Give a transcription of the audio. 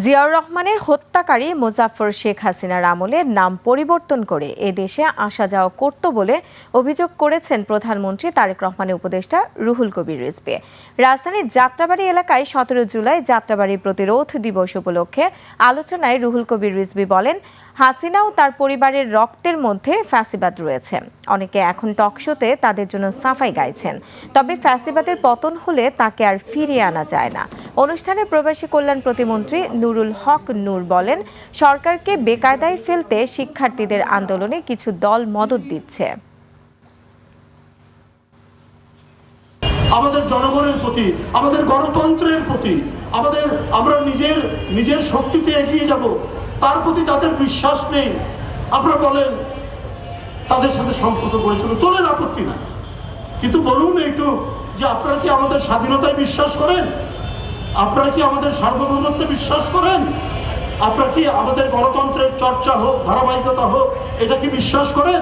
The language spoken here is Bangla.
জিয়াউর রহমানের হত্যাকারী মোজাফফর শেখ হাসিনার আমলে নাম পরিবর্তন করে এদেশে আসা যাওয়া করত বলে অভিযোগ করেছেন প্রধানমন্ত্রী তারেক রহমানের উপদেষ্টা রুহুল কবির রিজভী। রাজধানীর যাত্রাবাড়ী এলাকায় 17 জুলাই যাত্রাবাড়ী প্রতিরোধ দিবস উপলক্ষে আলোচনায় রুহুল কবির রিজভী বলেন, হাসিনা ও তার পরিবারের রক্তের মধ্যে ফ্যাসিবাদ রয়েছে। অনেকে এখন টকশোতে তাদের জন্য সাফাই গাইছেন, তবে ফ্যাসিবাদের পতন হলে তাকে আর ফিরিয়ে আনা যায় না। অনুষ্ঠানে প্রবাসী কল্যাণ প্রতিমন্ত্রী নুরুল হক নূর বলেন, সরকারকে বেকায়দায় ফেলতে শিক্ষার্থীদের আন্দোলনে কিছু দল মদদ দিচ্ছে। আমাদের জনগণের প্রতি, আমাদের গণতন্ত্রের প্রতি, আমরা নিজের শক্তিতে এগিয়ে যাব, তার প্রতি যাদের বিশ্বাস নেই, আপনারা বলেন তাদের সাথে সম্পর্ক গড়ে তোলেন, আপত্তি না, কিন্তু বলুন একটু যে আপনারা কি আমাদের স্বাধীনতায় বিশ্বাস করেন? আপনারা কি আমাদের সার্বভৌমত্বে বিশ্বাস করেন? আপনারা কি আমাদের গণতন্ত্রের চর্চা হোক, ধারাবাহিকতা হোক, এটা কি বিশ্বাস করেন?